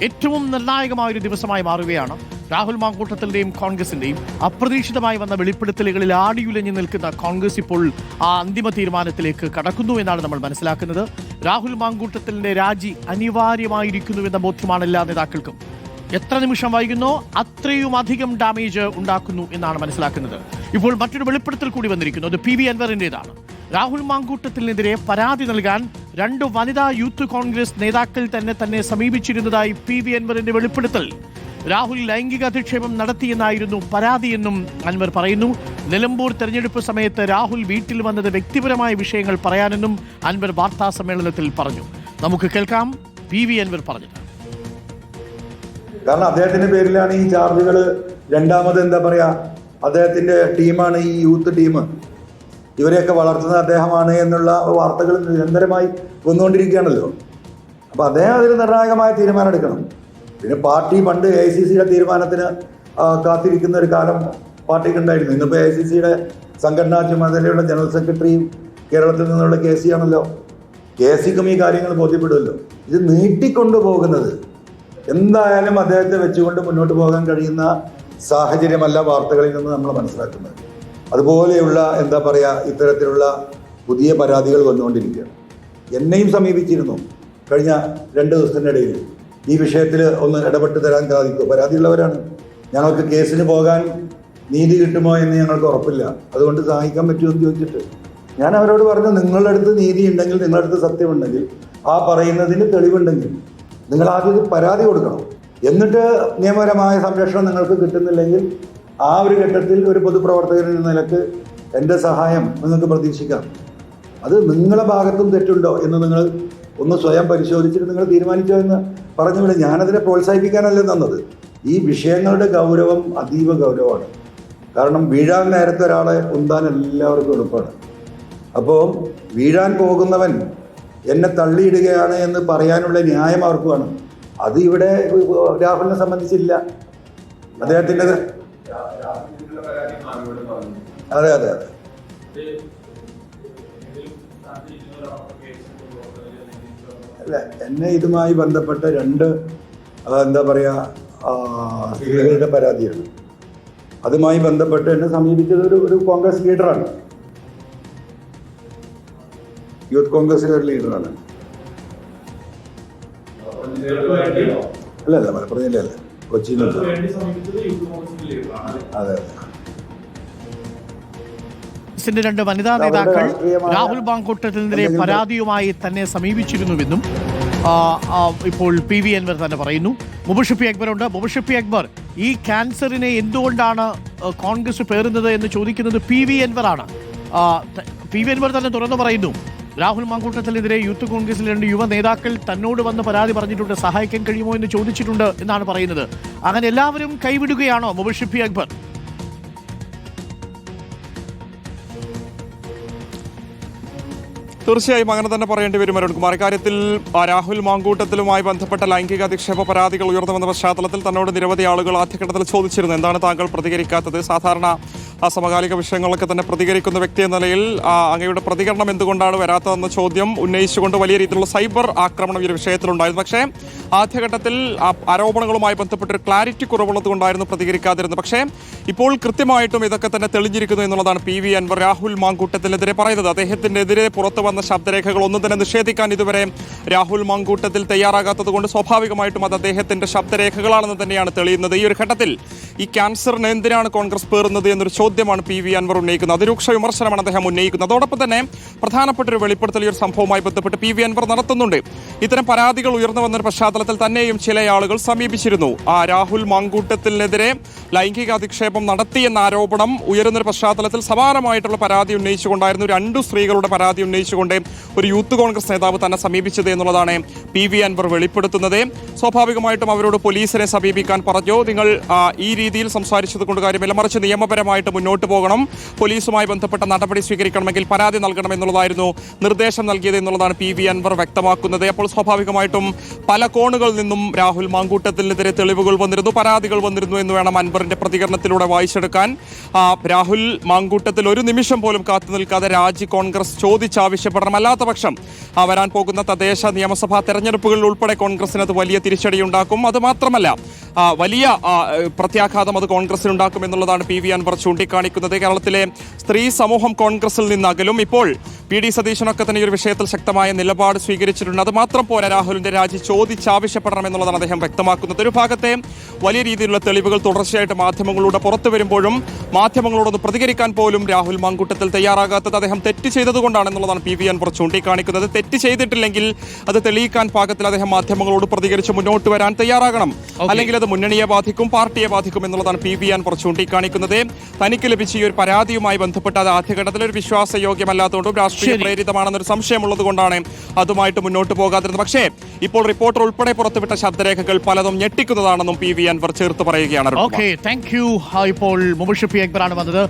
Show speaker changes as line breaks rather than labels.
ഏറ്റവും നിർണായകമായ ഒരു ദിവസമായി മാറുകയാണ്. രാഹുൽ മാങ്കൂട്ടത്തിന്റെയും കോൺഗ്രസിന്റെയും അപ്രതീക്ഷിതമായി വന്ന വെളിപ്പെടുത്തലുകളിൽ ആടിയുലഞ്ഞു നിൽക്കുന്ന കോൺഗ്രസ് ഇപ്പോൾ ആ അന്തിമ തീരുമാനത്തിലേക്ക് കടക്കുന്നു എന്നാണ് നമ്മൾ മനസ്സിലാക്കുന്നത്. രാഹുൽ മാങ്കൂട്ടത്തിന്റെ രാജി അനിവാര്യമായിരിക്കുന്നുവെന്ന ബോധ്യമാണ് എല്ലാ നേതാക്കൾക്കും. എത്ര നിമിഷം വൈകുന്നോ അത്രയും അധികം ഡാമേജ് ഉണ്ടാക്കുന്നു എന്നാണ് മനസ്സിലാക്കുന്നത്. ഇപ്പോൾ മറ്റൊരു വെളിപ്പെടുത്തൽ കൂടി വന്നിരിക്കുന്നു. അത് PV അൻവറിന്റേതാണ്. രാഹുൽ മാങ്കൂട്ടത്തിനെതിരെ പരാതി നൽകാൻ 2 വനിതാ യൂത്ത് കോൺഗ്രസ് നേതാക്കൾ തന്നെ സമീപിച്ചിരുന്നതായി PV അൻവറിന്റെ വെളിപ്പെടുത്തൽ. രാഹുൽ ലൈംഗിക അധിക്ഷേപം നടത്തിയെന്നായിരുന്നു പരാതിയെന്നും അൻവർ പറയുന്നു. നിലമ്പൂർ തെരഞ്ഞെടുപ്പ് സമയത്ത് രാഹുൽ വീട്ടിൽ വന്നത് വ്യക്തിപരമായ വിഷയങ്ങൾ പറയാനെന്നും അൻവർ വാർത്താ സമ്മേളനത്തിൽ പറഞ്ഞു. നമുക്ക് കേൾക്കാം PV അൻവർ പറഞ്ഞത്.
കാരണം അദ്ദേഹത്തിന്റെ പേരിലാണ് ഈ ചാർജുകൾ. രണ്ടാമത് എന്താ പറയാ, അദ്ദേഹത്തിന്റെ ടീമാണ് ഈ യൂത്ത് ടീം, ഇവരെയൊക്കെ വളർത്തുന്നത് അദ്ദേഹമാണ് എന്നുള്ള വാർത്തകൾ നിരന്തരമായി വന്നുകൊണ്ടിരിക്കുകയാണല്ലോ. അപ്പൊ അദ്ദേഹം അതിൽ നിർണായകമായ തീരുമാനം എടുക്കണം. പിന്നെ പാർട്ടി പണ്ട് AICCയുടെ തീരുമാനത്തിന് കാത്തിരിക്കുന്ന ഒരു കാലം പാർട്ടിക്ക് ഉണ്ടായിരുന്നു. ഇന്നിപ്പോൾ AICCയുടെ സംഘടനാ ചുമതലയുള്ള ജനറൽ സെക്രട്ടറിയും കേരളത്തിൽ നിന്നുള്ള KC ആണല്ലോ. KCക്കും ഈ കാര്യങ്ങൾ ബോധ്യപ്പെടുമല്ലോ. ഇത് നീട്ടിക്കൊണ്ടുപോകുന്നത് എന്തായാലും അദ്ദേഹത്തെ വെച്ചുകൊണ്ട് മുന്നോട്ട് പോകാൻ കഴിയുന്ന സാഹചര്യമല്ല വാർത്തകളിൽ നിന്ന് നമ്മൾ മനസ്സിലാക്കുന്നത്. അതുപോലെയുള്ള എന്താ പറയുക, ഇത്തരത്തിലുള്ള പുതിയ പരാതികൾ വന്നുകൊണ്ടിരിക്കുകയാണ്. എന്നെയും സമീപിച്ചിരുന്നു കഴിഞ്ഞ 2 ദിവസത്തിനിടയിൽ. ഈ വിഷയത്തിൽ ഒന്ന് ഇടപെട്ട് തരാൻ സാധിക്കുമോ? പരാതിയുള്ളവരാണ്. ഞങ്ങൾക്ക് കേസിന് പോകാൻ നീതി കിട്ടുമോ എന്ന് ഞങ്ങൾക്ക് ഉറപ്പില്ല, അതുകൊണ്ട് സഹായിക്കാൻ പറ്റുമോ എന്ന് ചോദിച്ചിട്ട് ഞാൻ അവരോട് പറഞ്ഞു, നിങ്ങളുടെ അടുത്ത് നീതി ഉണ്ടെങ്കിൽ, നിങ്ങളുടെ അടുത്ത് സത്യമുണ്ടെങ്കിൽ, ആ പറയുന്നതിന് തെളിവുണ്ടെങ്കിൽ നിങ്ങൾ ആദ്യം പരാതി കൊടുക്കണം. എന്നിട്ട് നിയമപരമായ സംരക്ഷണം നിങ്ങൾക്ക് കിട്ടുന്നില്ലെങ്കിൽ ആ ഒരു ഘട്ടത്തിൽ ഒരു പൊതുപ്രവർത്തകൻ എന്ന നിലക്ക് എൻ്റെ സഹായം നിങ്ങൾക്ക് പ്രതീക്ഷിക്കാം. അത് നിങ്ങളുടെ ഭാഗത്തും തെറ്റുണ്ടോ എന്ന് നിങ്ങൾ ഒന്ന് സ്വയം പരിശോധിച്ചിട്ട് നിങ്ങൾ തീരുമാനിച്ചോ എന്ന് പറഞ്ഞുവിടെ. ഞാനതിനെ പ്രോത്സാഹിപ്പിക്കാനല്ലേ തന്നത്. ഈ വിഷയങ്ങളുടെ ഗൗരവം അതീവ ഗൗരവമാണ്. കാരണം വീഴാൻ നേരത്തെ ഒരാളെ ഉന്താൻ എല്ലാവർക്കും എളുപ്പമാണ്. അപ്പോൾ വീഴാൻ പോകുന്നവൻ എന്നെ തള്ളിയിടുകയാണ് എന്ന് പറയാനുള്ള ന്യായം അവർക്ക് വേണം. അത് ഇവിടെ രാഹുലിനെ സംബന്ധിച്ചില്ല. അദ്ദേഹത്തിൻ്റെ അതെ അതെ അതെ അല്ല, എന്നെ ഇതുമായി ബന്ധപ്പെട്ട 2 എന്താ പറയുക സ്ത്രീകളുടെ പരാതിയാണ്. അതുമായി ബന്ധപ്പെട്ട് എന്നെ സമീപിച്ചത് ഒരു കോൺഗ്രസ് ലീഡറാണ്, യൂത്ത് കോൺഗ്രസിലെ ഒരു ലീഡറാണ്. അല്ല മലപ്പുറം ജില്ലയല്ല, കൊച്ചിയിലുണ്ട്. അതെ അതെ.
2 വനിതാ നേതാക്കൾ രാഹുൽ മാങ്കൂട്ടത്തിനെതിരെ പരാതിയുമായി തന്നെ സമീപിച്ചിരുന്നുവെന്നും ഇപ്പോൾ PV അൻവർ തന്നെ പറയുന്നു. മുബഷിഫി അക്ബർ ഉണ്ട്. മുബഷിഫി അക്ബർ, ഈ ക്യാൻസറിനെ എന്തുകൊണ്ടാണ് കോൺഗ്രസ് പേറുന്നത് എന്ന് ചോദിക്കുന്നത് PV അൻവറാണ്. PV അൻവർ തന്നെ തുറന്നു പറയുന്നു, രാഹുൽ മാങ്കൂട്ടത്തിനെതിരെ യൂത്ത് കോൺഗ്രസിലെ 2 യുവ നേതാക്കൾ തന്നോട് വന്ന് പരാതി പറഞ്ഞിട്ടുണ്ട്, സഹായിക്കാൻ കഴിയുമോ എന്ന് ചോദിച്ചിട്ടുണ്ട് എന്നാണ് പറയുന്നത്. അങ്ങനെ എല്ലാവരും കൈവിടുകയാണോ മുബഷിഫി അക്ബർ?
തീർച്ചയായും അങ്ങനെ തന്നെ പറയേണ്ടി വരും അരുൺകുമാർ. ഇക്കാര്യത്തിൽ രാഹുൽ മാങ്കൂട്ടത്തിലുമായി ബന്ധപ്പെട്ട ലൈംഗിക അധിക്ഷേപ പരാതികൾ ഉയർന്നു വന്ന പശ്ചാത്തലത്തിൽ തന്നോട് നിരവധി ആളുകൾ ആദ്യഘട്ടത്തിൽ ചോദിച്ചിരുന്നു, എന്താണ് താങ്കൾ പ്രതികരിക്കാത്തത്? സാധാരണ സമകാലിക വിഷയങ്ങളൊക്കെ തന്നെ പ്രതികരിക്കുന്ന വ്യക്തി എന്ന നിലയിൽ അങ്ങയുടെ പ്രതികരണം എന്തുകൊണ്ടാണ് വരാത്തതെന്ന ചോദ്യം ഉന്നയിച്ചുകൊണ്ട് വലിയ രീതിയിലുള്ള സൈബർ ആക്രമണം ഈ ഒരു വിഷയത്തിലുണ്ടായിരുന്നു. പക്ഷേ ആദ്യഘട്ടത്തിൽ ആരോപണങ്ങളുമായി ബന്ധപ്പെട്ടൊരു ക്ലാരിറ്റി കുറവുള്ളത് കൊണ്ടായിരുന്നു പ്രതികരിക്കാതിരുന്നത്. പക്ഷേ ഇപ്പോൾ കൃത്യമായിട്ടും ഇതൊക്കെ തന്നെ തെളിഞ്ഞിരിക്കുന്നു എന്നുള്ളതാണ് PV അൻവർ രാഹുൽ മാങ്കൂട്ടത്തിനെതിരെ പറയുന്നത്. അദ്ദേഹത്തിനെതിരെ പുറത്തു വന്ന ശബ്ദരേഖകൾ ഒന്നും തന്നെ നിഷേധിക്കാൻ ഇതുവരെ രാഹുൽ മാങ്കൂട്ടത്തിൽ തയ്യാറാകാത്തത് കൊണ്ട് സ്വാഭാവികമായിട്ടും അത് അദ്ദേഹത്തിന്റെ ശബ്ദരേഖകളാണെന്ന് തന്നെയാണ് തെളിയുന്നത്. ഈ ഒരു ഘട്ടത്തിൽ ഈ ക്യാൻസറിന് എന്തിനാണ് കോൺഗ്രസ് പേറുന്നത് എന്നൊരു ചോദ്യമാണ് PV അൻവർ ഉന്നയിക്കുന്നത്. അതിരൂക്ഷ വിമർശനമാണ് അദ്ദേഹം ഉന്നയിക്കുന്നത്. അതോടൊപ്പം തന്നെ പ്രധാനപ്പെട്ട ഒരു വെളിപ്പെടുത്തൽ ഈ ഒരു സംഭവവുമായി ബന്ധപ്പെട്ട് PV അൻവർ നടത്തുന്നുണ്ട്. ഇത്തരം പരാതികൾ ഉയർന്നു വന്നൊരു പശ്ചാത്തലത്തിൽ തന്നെയും ചില ആളുകൾ സമീപിച്ചിരുന്നു. രാഹുൽ മാങ്കൂട്ടത്തിനെതിരെ ലൈംഗിക അധിക്ഷേപം നടത്തിയെന്ന ആരോപണം ഉയരുന്നൊരു പശ്ചാത്തലത്തിൽ സമാനമായിട്ടുള്ള പരാതി ഉന്നയിച്ചുകൊണ്ടായിരുന്നു 2 സ്ത്രീകളുടെ പരാതി ഉന്നയിച്ചുകൊണ്ട് ഒരു യൂത്ത് കോൺഗ്രസ് നേതാവ് തന്നെ സമീപിച്ചത് എന്നുള്ളതാണ് PV അൻവർ വെളിപ്പെടുത്തുന്നത്. സ്വാഭാവികമായിട്ടും അവരോട് പോലീസിനെ സമീപിക്കാൻ പറഞ്ഞു. നിങ്ങൾ ഈ രീതിയിൽ സംസാരിച്ചത് കൊണ്ട് കാര്യമില്ല, മറിച്ച് നിയമപരമായിട്ട് മുന്നോട്ട് പോകണം, പോലീസുമായി ബന്ധപ്പെട്ട നടപടി സ്വീകരിക്കണമെങ്കിൽ പരാതി നൽകണം എന്നുള്ളതായിരുന്നു നിർദ്ദേശം നൽകിയത് എന്നുള്ളതാണ് PV അൻവർ വ്യക്തമാക്കുന്നത്. അപ്പോൾ സ്വാഭാവികമായിട്ടും പല കോണുകളിൽ നിന്നും രാഹുൽ മാങ്കൂട്ടത്തിനെതിരെ തെളിവുകൾ വന്നിരുന്നു, പരാതികൾ വന്നിരുന്നു എന്ന് വേണം അൻവറിന്റെ പ്രതികരണത്തിലൂടെ വായിച്ചെടുക്കാൻ. രാഹുൽ മാങ്കൂട്ടത്തിൽ ഒരു നിമിഷം പോലും കാത്തു നിൽക്കാതെ രാജി കോൺഗ്രസ് ചോദിച്ചാവശ്യപ്പെട്ടു ആവശ്യപ്പെടണം. അല്ലാത്ത പക്ഷം വരാൻ പോകുന്ന തദ്ദേശ നിയമസഭാ തെരഞ്ഞെടുപ്പുകളിൽ ഉൾപ്പെടെ കോൺഗ്രസിന് അത് വലിയ തിരിച്ചടിയുണ്ടാക്കും. അത് മാത്രമല്ല വലിയ പ്രത്യാഘാതം അത് കോൺഗ്രസിനുണ്ടാക്കും എന്നുള്ളതാണ് പി വി അൻവർ ചൂണ്ടിക്കാണിക്കുന്നത്. കേരളത്തിലെ സ്ത്രീ സമൂഹം കോൺഗ്രസിൽ നിന്നകലും. ഇപ്പോൾ പി ഡി സതീശനൊക്കെ തന്നെ ഈ ഒരു വിഷയത്തിൽ ശക്തമായ നിലപാട് സ്വീകരിച്ചിട്ടുണ്ട്. അത് മാത്രം പോരാ, രാഹുലിന്റെ രാജി ചോദിച്ചാവശ്യപ്പെടണം എന്നുള്ളതാണ് അദ്ദേഹം വ്യക്തമാക്കുന്നത്. ഒരു ഭാഗത്തെ വലിയ രീതിയിലുള്ള തെളിവുകൾ തുടർച്ചയായിട്ട് മാധ്യമങ്ങളിലൂടെ പുറത്തു വരുമ്പോഴും മാധ്യമങ്ങളോടൊന്ന് പ്രതികരിക്കാൻ പോലും രാഹുൽ മാങ്കൂട്ടത്തിൽ തയ്യാറാകാത്തത് അദ്ദേഹം തെറ്റ് ചെയ്തതുകൊണ്ടാണെന്നുള്ളതാണ് പി വി അൻവർ ചൂണ്ടിക്കാണിക്കുന്നത്. തെറ്റ് ചെയ്തിട്ടില്ലെങ്കിൽ അത് തെളിയിക്കാൻ പാകത്തിൽ അദ്ദേഹം മാധ്യമങ്ങളോട് പ്രതികരിച്ച് മുന്നോട്ട് വരാൻ തയ്യാറാകണം. അല്ലെങ്കിൽ അത് മുന്നണിയെ ബാധിക്കും, പാർട്ടിയെ ബാധിക്കും എന്നുള്ളതാണ് പി വി അൻവർ ചൂണ്ടിക്കാണിക്കുന്നത്. തനിക്ക് ലഭിച്ച ഈ ഒരു പരാതിയുമായി ബന്ധപ്പെട്ട് അത് ആദ്യഘട്ടത്തിൽ ഒരു വിശ്വാസയോഗ്യമല്ലാത്തതുകൊണ്ടും രാഷ്ട്രീയ പ്രേരിതമാണെന്നൊരു സംശയമുള്ളത് കൊണ്ടാണ് അതുമായിട്ട് മുന്നോട്ട് പോകാതിരുന്നത്. പക്ഷേ ഇപ്പോൾ റിപ്പോർട്ടർ ഉൾപ്പെടെ പുറത്തുവിട്ട ശബ്ദരേഖകൾ പലതും ഞെട്ടിക്കുന്നതാണെന്നും പി വി അൻവർ ചേർത്ത് പറയുകയാണ്.
Okay, thank you. ഇപ്പോൾ മുബഷിർ പി അക്ബറാണ് വന്നത്.